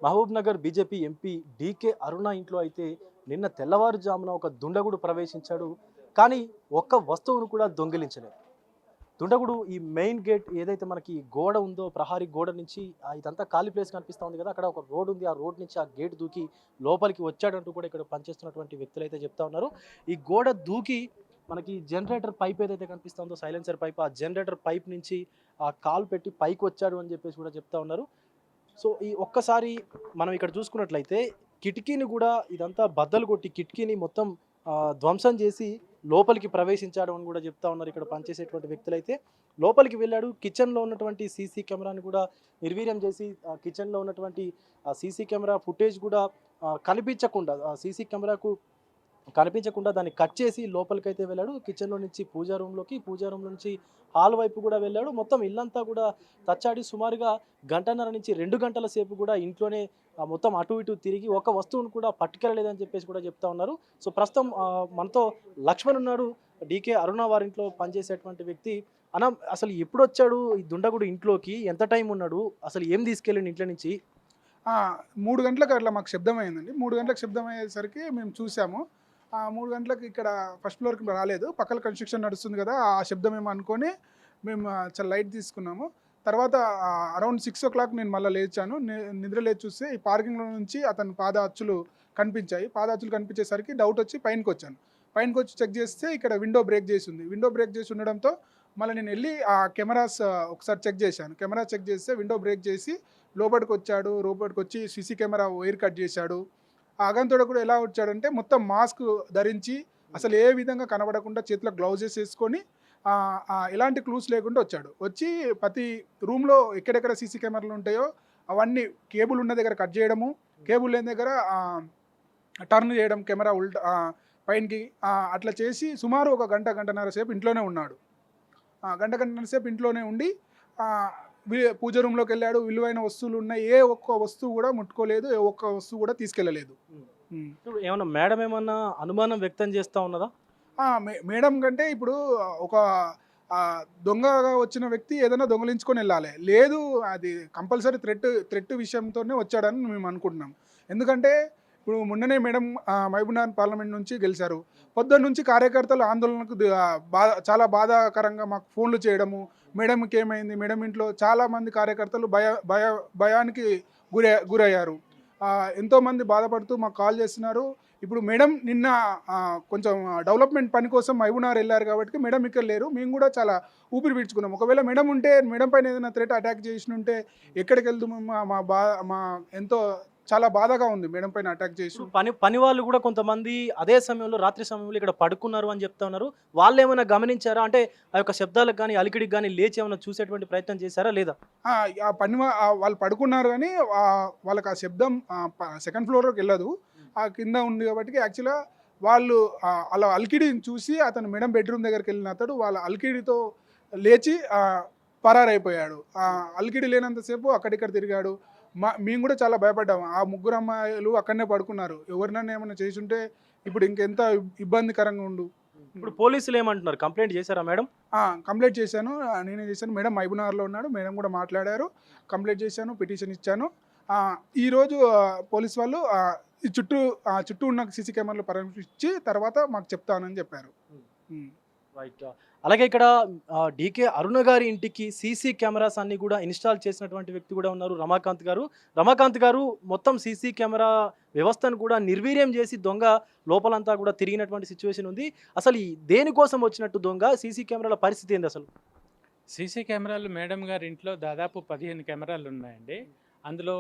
Mahabubnagar BJP MP DK అరుణ ఇంట్లో అయితే నిన్న తెల్లవారుజామున ఒక దుండగుడు ప్రవేశించాడు. కానీ ఒక్క వస్తువును కూడా దొంగిలించలేదు. దుండగుడు ఈ మెయిన్ గేట్ ఏదైతే మనకి గోడ ఉందో ప్రహరీ గోడ నుంచి ఇదంతా ఖాళీ ప్లేస్ కనిపిస్తా ఉంది కదా! అక్కడ ఒక రోడ్ ఉంది. ఆ రోడ్ నుంచి ఆ గేట్ దూకి లోపలికి వచ్చాడంటూ కూడా ఇక్కడ పనిచేస్తున్నటువంటి వ్యక్తులైతే చెప్తా ఉన్నారు. ఈ గోడ దూకి మనకి జనరేటర్ పైప్ ఏదైతే కనిపిస్తుందో సైలెన్సర్ పైప్, ఆ జనరేటర్ పైప్ నుంచి కాలు పెట్టి పైకొచ్చాడు అని చెప్పేసి కూడా చెప్తా ఉన్నారు. సో, ఈ ఒక్కసారి మనం ఇక్కడ చూసుకున్నట్లయితే కిటికీని గూడా ఇదంతా బద్దలు కొట్టి కిటికీని మొత్తం ధ్వంసం చేసి లోపలికి ప్రవేశించాడు అని గూడా చెప్తా ఉన్నారు ఇక్కడ పనిచేసేటువంటి వ్యక్తులైతే. లోపలికి వెళ్ళాడు. కిచెన్‌లో ఉన్నటువంటి సీసీ కెమెరాని కూడా నిర్వీర్యం చేసి కిచెన్‌లో ఉన్నటువంటి సీసీ కెమెరా ఫుటేజ్ కూడా కనిపించకుండా సీసీ కెమెరాకు కనిపించకుండా దాన్ని కట్ చేసి లోపలికైతే వెళ్ళాడు. కిచెన్‌లో నుంచి పూజా రూమ్ నుంచి హాల్ వైపు గూడా వెళ్ళాడు. మొత్తం ఇల్లంతా గూడా తచ్చాడి సుమారుగా గంటన్నర నుంచి 2 గంటల సేపు గూడా ఇంట్లోనే మొత్తం అటు ఇటు తిరిగి ఒక వస్తువును కూడా పట్టుకెళ్ళలేదని చెప్పేసి కూడా చెప్తా ఉన్నారు. సో, ప్రస్తుతం మనతో లక్ష్మణ్ ఉన్నాడు. డీకే అరుణ వారింట్లో పనిచేసేటువంటి వ్యక్తి. అన్న, అసలు ఎప్పుడొచ్చాడు ఈ దుండగుడు ఇంట్లోకి? ఎంత టైం ఉన్నాడు? అసలు ఏం తీసుకెళ్ళిండు ఇంట్లో నుంచి? ఆ! 3 గంటలకు అట్లా మాకు శబ్దమయిందండి. 3 గంటలకు శబ్దమయ్యేసరికి మేము చూసాము. 3 గంటలకు ఇక్కడ ఫస్ట్ ఫ్లోర్‌కి రాలేదు. పక్కన కన్‌స్ట్రక్షన్ నడుస్తుంది గదా! ఆ శబ్దమేమో అనుకోని మేము చాలా లైట్ తీసుకున్నాము. తర్వాత అరౌండ్ 6:00 నేను మళ్ళా లేచాను. నిద్ర లేచి చూస్తే ఈ పార్కింగ్‌లో నుంచి అతని పాద అచ్చులు కనిపించాయి. పాద అచ్చులు కనిపించేసరికి డౌటొచ్చి పైనకొచ్చాను. పైనకొచ్చి చెక్ చేస్తే ఇక్కడ విండో బ్రేక్ చేసుంది. విండో బ్రేక్ చేసి ఉండడంతో మళ్ళా నేనెళ్ళి ఆ కెమెరాస్ ఒకసారి చెక్ చేశాను. కెమెరా చెక్ చేస్తే విండో బ్రేక్ చేసి లోపటికొచ్చాడు. లోపటికొచ్చి సీసీ కెమెరా వైర్ కట్ చేశాడు. ఆ అగంతకుడు కూడా ఎలా వచ్చాడంటే మొత్తం మాస్క్ ధరించి అసలు ఏ విధంగా కనబడకుండా చేతిలో గ్లౌజెస్ ఏసుకొని ఎలాంటి క్లూస్ లేకుండా వచ్చాడు. వచ్చి ప్రతి రూమ్‌లో ఎక్కడెక్కడ సీసీ కెమెరాలు ఉంటాయో అవన్నీ కేబుల్ ఉన్న దగ్గర కట్ చేయడము, కేబుల్ లేని దగ్గర టర్న్ చేయడం కెమెరా పైనకి అట్లా చేసి సుమారు ఒక గంట, గంటన్నర సేపు ఇంట్లోనే ఉన్నాడు. గంట, గంటన్నర సేపు ఇంట్లోనే ఉండి పూజ రూమ్‌లోకెళ్ళాడు. విలువైన వస్తువులున్నాయి. ఏ ఒక్క వస్తువు గూడా ముట్టుకోలేదు. ఏ ఒక్క వస్తువు గూడా తీసుకెళ్ళలేదు. హ్మ్. హ్మ్. ఇప్పుడు ఏమన్నా మేడం ఏమన్నా అనుమానం వ్యక్తం చేస్తా ఉన్నదా? మేడం కంటే ఇప్పుడు ఒక దొంగగా వచ్చిన వ్యక్తి ఏదైనా దొంగిలించుకొనెళ్ళాలి. లేదు, అది కంపల్సరీ థ్రెట్ విషయంతోనే వచ్చాడని మేము అనుకుంటున్నాం. ఎందుకంటే ఇప్పుడు మొన్ననే మేడం మహబూబ్‌నగర్ పార్లమెంట్ నుంచి గెలిచారు. పొద్దున్నుంచి కార్యకర్తలు ఆందోళనకు చాలా బాధాకరంగా మాకు ఫోన్లు చేయడము, మేడంకేమైంది, మేడం ఇంట్లో చాలామంది కార్యకర్తలు భయానికి గురయ్యారు. ఎంతోమంది బాధపడుతూ మాకు కాల్ చేస్తున్నారు. ఇప్పుడు మేడం నిన్న కొంచెం డెవలప్‌మెంట్ పని కోసం మహబూబ్‌నగర్ ఎళ్లారు కాబట్టి మేడం ఇక్కడ లేరు. మేము కూడా చాలా ఊపిరి పీల్చుకున్నాం. ఒకవేళ మేడం ఉంటే మేడం పైన ఏదైనా థ్రెట్ అటాక్ చేసినుంటే ఎక్కడికెళ్దుము? మా మా బా మా ఎంతో చాలా బాధగా ఉంది మేడం పైన అటాక్ చేసి. ఇప్పుడు పని వాళ్ళు గూడా కొంతమంది అదే సమయంలో రాత్రి సమయంలో ఇక్కడ పడుకున్నారు అని జెప్తా ఉన్నారు. వాళ్ళేమైనా గమనించారా? అంటే ఆ యొక్క శబ్దాలకు గాని, అలికిడికి గాని లేచి ఏమైనా చూసేటువంటి ప్రయత్నం చేశారా లేదా? ఆ! ఆ పని వాళ్ళు పడుకున్నారు గానీ వాళ్ళకి ఆ శబ్దం సెకండ్ ఫ్లోర్‌లోకెళ్ళదు. కింద ఉంది కాబట్టి యాక్చువల్‌గా వాళ్ళు అలా అలికిడిని చూసి అతను మేడం బెడ్‌రూమ్ దగ్గరికెళ్ళిన అతడు వాళ్ళ అలికిడితో లేచి పరారైపోయాడు. అలికిడి లేనంత సేపు అక్కడిక్కడ తిరిగాడు. మేము గూడా చాలా భయపడ్డాము. ఆ ముగ్గురు అమ్మాయిలు అక్కడనే పడుకున్నారు. ఎవరినైనా ఏమన్నా చేసుంటే ఇప్పుడు ఇంకెంత ఇబ్బందికరంగా ఉండు. ఇప్పుడు పోలీసులేమంటున్నారు? కంప్లెయింట్ చేశారా మేడం? కంప్లెయింట్ చేశాను. నేనే చేశాను. మేడం మహబూబ్‌నగర్‌లో ఉన్నాడు. మేడం కూడా మాట్లాడారు. కంప్లెయింట్ చేశాను. పిటిషన్ ఇచ్చాను. ఈరోజు పోలీస్ వాళ్ళు చుట్టూ ఉన్న సీసీ కెమెరాలు పరీక్షించి తర్వాత మాకు చెప్తానని చెప్పారు. హ్మ్. రైట్. అలాగే ఇక్కడ డీకే అరుణ గారి ఇంటికి సీసీ కెమెరాస్ అన్నీ గూడా ఇన్‌స్టాల్ చేసినటువంటి వ్యక్తి గూడా ఉన్నారు రమాకాంత్ గారు. రమాకాంత్ గారు మొత్తం సీసీ కెమెరా వ్యవస్థను కూడా నిర్వీర్యం చేసి దొంగ లోపలంతా గూడా తిరిగినటువంటి సిట్యుయేషన్ ఉంది. అసలు దేనికోసం వచ్చినట్టు దొంగ? సీసీ కెమెరాల పరిస్థితి ఏందసలు? సీసీ కెమెరాలు మేడం గారి ఇంట్లో దాదాపు 15 కెమెరాలు ఉన్నాయండి. అందులో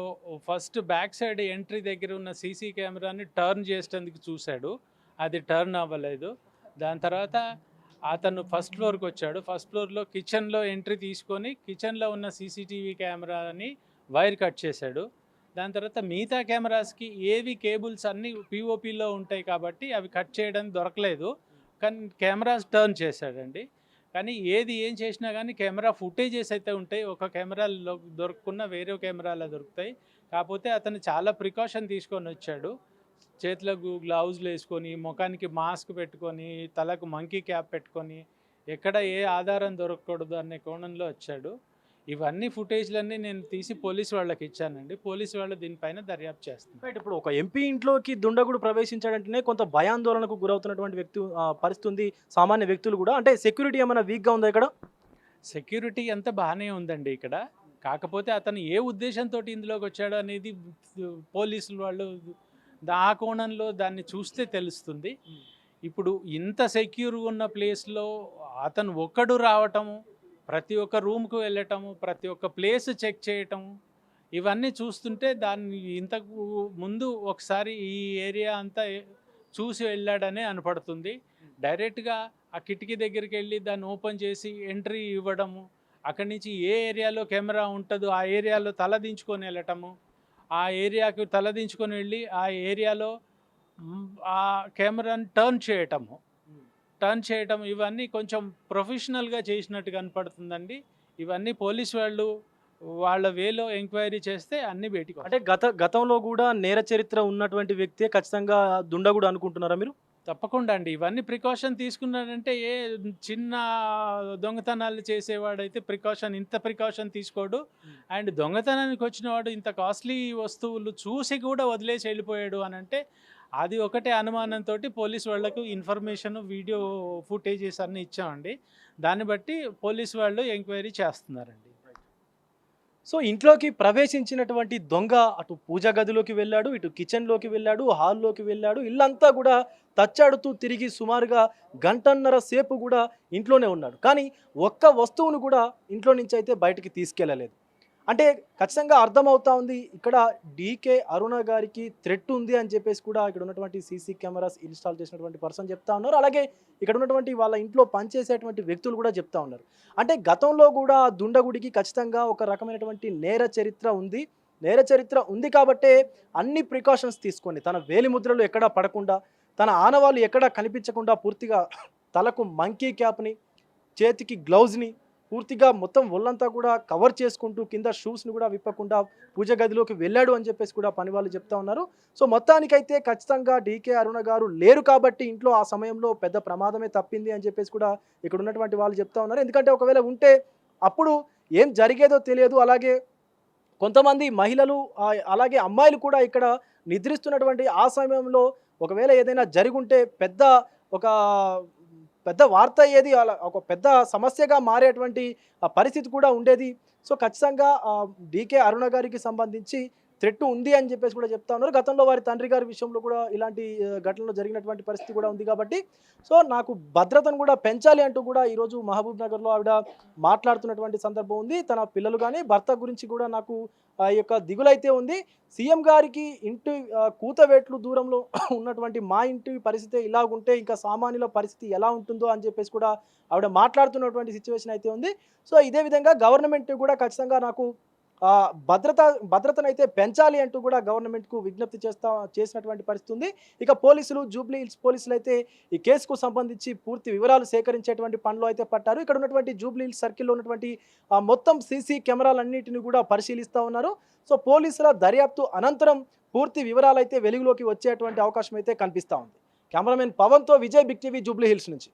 ఫస్ట్ బ్యాక్ సైడ్ ఎంట్రీ దగ్గర ఉన్న సీసీ కెమెరాని టర్న్ చేసేందుకు చూశాడు. అది టర్న్ అవ్వలేదు. దాని తర్వాత అతను ఫస్ట్ ఫ్లోర్‌కి వచ్చాడు. ఫస్ట్ ఫ్లోర్‌లో కిచెన్‌లో ఎంట్రీ తీసుకొని కిచెన్‌లో ఉన్న సీసీటీవీ కెమెరాని వైర్ కట్ చేశాడు. దాని తర్వాత మిగతా కెమెరాస్‌కి ఏవి కేబుల్స్ అన్నీ పీఓపీలో ఉంటాయి కాబట్టి అవి కట్ చేయడానికి దొరకలేదు. కానీ కెమెరాస్ టర్న్ చేశాడండి. కానీ ఏం చేసినా కానీ కెమెరా ఫుటేజెస్ అయితే ఉంటాయి. ఒక కెమెరాలో దొరకకున్నా వేరే కెమెరాలో దొరుకుతాయి. కాకపోతే అతను చాలా ప్రికాషన్ తీసుకొనొచ్చాడు. చేతులకు గ్లౌజులేసుకొని, మొఖానికి మాస్క్ పెట్టుకొని, తలకు మంకీ క్యాప్ పెట్టుకొని, ఎక్కడ ఏ ఆధారం దొరకకూడదు అనే కోణంలో వచ్చాడు. ఇవన్నీ ఫుటేజ్లన్నీ నేను తీసి పోలీస్ వాళ్ళకి ఇచ్చానండి. పోలీసు వాళ్ళు దీనిపైన దర్యాప్తు చేస్తున్నారు. రైట్. ఇప్పుడు ఒక ఎంపీ ఇంట్లోకి దుండగుడు ప్రవేశించాడంటేనే కొంత భయాందోళనకు గురవుతున్నటువంటి పరిస్థితి ఉంది సామాన్య వ్యక్తులు కూడా. అంటే సెక్యూరిటీ ఏమైనా వీక్గా ఉందా ఇక్కడ? సెక్యూరిటీ అంతా బాగానే ఉందండి ఇక్కడ. కాకపోతే అతను ఏ ఉద్దేశంతో ఇందులోకి వచ్చాడు అనేది పోలీసులు వాళ్ళు ఆ కోణంలో దాన్ని చూస్తే తెలుస్తుంది. ఇప్పుడు ఇంత సెక్యూర్గా ఉన్న ప్లేస్లో అతను ఒక్కడు రావటము, ప్రతి ఒక్క రూమ్కు వెళ్ళటము, ప్రతి ఒక్క ప్లేస్ చెక్ చేయటము, ఇవన్నీ చూస్తుంటే దాన్ని ఇంతకు ముందు ఒకసారి ఈ ఏరియా అంతా చూసి వెళ్ళాడనే అనపడుతుంది. డైరెక్ట్గా ఆ కిటికీ దగ్గరికి వెళ్ళి దాన్ని ఓపెన్ చేసి ఎంట్రీ ఇవ్వడము, అక్కడి నుంచి ఏ ఏరియాలో కెమెరా ఉంటుందో ఆ ఏరియాలో తలదించుకొని వెళ్ళటము, ఆ ఏరియాకు తలదించుకొని వెళ్ళి ఆ ఏరియాలో ఆ కెమెరాని టర్న్ చేయటం ఇవన్నీ కొంచెం ప్రొఫెషనల్గా చేసినట్టు కనపడుతుందండి. ఇవన్నీ పోలీస్ వాళ్ళు వాళ్ళ వేలో ఎంక్వైరీ చేస్తే అన్ని బయటికి అంటే గతంలో కూడా నేర చరిత్ర ఉన్నటువంటి వ్యక్తే ఖచ్చితంగా దుండగుడు అనుకుంటున్నారా మీరు? తప్పకుండా అండి. ఇవన్నీ ప్రికాషన్ తీసుకున్నాడంటే ఏ చిన్న దొంగతనాలు చేసేవాడైతే ఇంత ప్రికాషన్ తీసుకోడు. అండ్ దొంగతనానికి వచ్చినవాడు ఇంత కాస్ట్లీ వస్తువులు చూసి కూడా వదిలేసి వెళ్ళిపోయాడు అని అంటే అది ఒకటే అనుమానంతో పోలీస్ వాళ్ళకు ఇన్ఫర్మేషన్ వీడియో ఫుటేజెస్ అన్నీ ఇచ్చామండి. దాన్ని బట్టి పోలీస్ వాళ్ళు ఎంక్వైరీ చేస్తున్నారండి. సో ఇంట్లోకి ప్రవేశించినటువంటి దొంగ అటు పూజా గదిలోకి వెళ్ళాడు, ఇటు కిచెన్లోకి వెళ్ళాడు, హాల్లోకి వెళ్ళాడు. ఇల్లంతా కూడా తచ్చాడుతూ తిరిగి సుమారుగా గంటన్నర సేపు కూడా ఇంట్లోనే ఉన్నాడు. కానీ ఒక్క వస్తువును కూడా ఇంట్లో నుంచి అయితే బయటికి తీసుకెళ్ళలేదు. అంటే ఖచ్చితంగా అర్థమవుతా ఉంది ఇక్కడ డీకే అరుణ గారికి థ్రెట్ ఉంది అని చెప్పేసి కూడా ఇక్కడ ఉన్నటువంటి సీసీ కెమెరాస్ ఇన్స్టాల్ చేసినటువంటి పర్సన్ చెప్తా ఉన్నారు. అలాగే ఇక్కడ ఉన్నటువంటి వాళ్ళ ఇంట్లో పనిచేసేటువంటి వ్యక్తులు కూడా చెప్తా ఉన్నారు. అంటే గతంలో కూడా దుండగుడికి ఖచ్చితంగా ఒక రకమైనటువంటి నేర చరిత్ర ఉంది కాబట్టే అన్ని ప్రికాషన్స్ తీసుకొని తన వేలిముద్రలు ఎక్కడా పడకుండా, తన ఆనవాళ్ళు ఎక్కడా కనిపించకుండా పూర్తిగా తలకు మంకీ క్యాప్ని, చేతికి గ్లౌజ్ని పూర్తిగా మొత్తం ఒళ్ళంతా కూడా కవర్ చేసుకుంటూ కింద షూస్ని కూడా విప్పకుండా పూజ గదిలోకి వెళ్ళాడు అని చెప్పేసి కూడా పని వాళ్ళు చెప్తా ఉన్నారు. సో మొత్తానికైతే ఖచ్చితంగా డీకే అరుణ గారు లేరు కాబట్టి ఇంట్లో ఆ సమయంలో పెద్ద ప్రమాదమే తప్పింది అని చెప్పేసి కూడా ఇక్కడ ఉన్నటువంటి వాళ్ళు చెప్తా ఉన్నారు. ఎందుకంటే ఒకవేళ ఉంటే అప్పుడు ఏం జరిగేదో తెలియదు. అలాగే కొంతమంది మహిళలు అలాగే అమ్మాయిలు కూడా ఇక్కడ నిద్రిస్తున్నటువంటి ఆ సమయంలో ఒకవేళ ఏదైనా జరుగుంటే పెద్ద వార్త అయ్యేది, అలా ఒక పెద్ద సమస్యగా మారేటువంటి పరిస్థితి కూడా ఉండేది. సో ఖచ్చితంగా డీకే అరుణ గారికి సంబంధించి థ్రెట్ ఉంది అని చెప్పేసి కూడా చెప్తా ఉన్నారు. గతంలో వారి తండ్రి గారి విషయంలో కూడా ఇలాంటి ఘటనలు జరిగినటువంటి పరిస్థితి కూడా ఉంది కాబట్టి సో నాకు భద్రతను కూడా పెంచాలి అంటూ కూడా ఈరోజు మహబూబ్ నగర్లో ఆవిడ మాట్లాడుతున్నటువంటి సందర్భం ఉంది. తన పిల్లలు కానీ భర్త గురించి కూడా నాకు ఈ యొక్క దిగులైతే ఉంది. సీఎం గారికి ఇంటి కూతవేట్లు దూరంలో ఉన్నటువంటి మా ఇంటి పరిస్థితి ఇలాగుంటే ఇంకా సామాన్యుల పరిస్థితి ఎలా ఉంటుందో అని చెప్పేసి కూడా ఆవిడ మాట్లాడుతున్నటువంటి సిచ్యువేషన్ అయితే ఉంది. సో ఇదే విధంగా గవర్నమెంట్ కూడా ఖచ్చితంగా నాకు భద్రతనైతే పెంచాలి అంటూ కూడా గవర్నమెంట్కు విజ్ఞప్తి చేసినటువంటి పరిస్థితి ఉంది. ఇక జూబ్లీ హిల్స్ పోలీసులు అయితే ఈ కేసుకు సంబంధించి పూర్తి వివరాలు సేకరించేటువంటి పనిలో అయితే పట్టారు. ఇక్కడ ఉన్నటువంటి జూబ్లీ హిల్స్ సర్కిల్లో ఉన్నటువంటి మొత్తం సీసీ కెమెరాలన్నింటినీ కూడా పరిశీలిస్తూ ఉన్నారు. సో పోలీసుల దర్యాప్తు అనంతరం పూర్తి వివరాలు అయితే వెలుగులోకి వచ్చేటువంటి అవకాశం అయితే కనిపిస్తూ ఉంది. కెమెరామెన్ పవన్తో విజయ్, బిగ్ టీవీ, జూబ్లీ హిల్స్ నుంచి.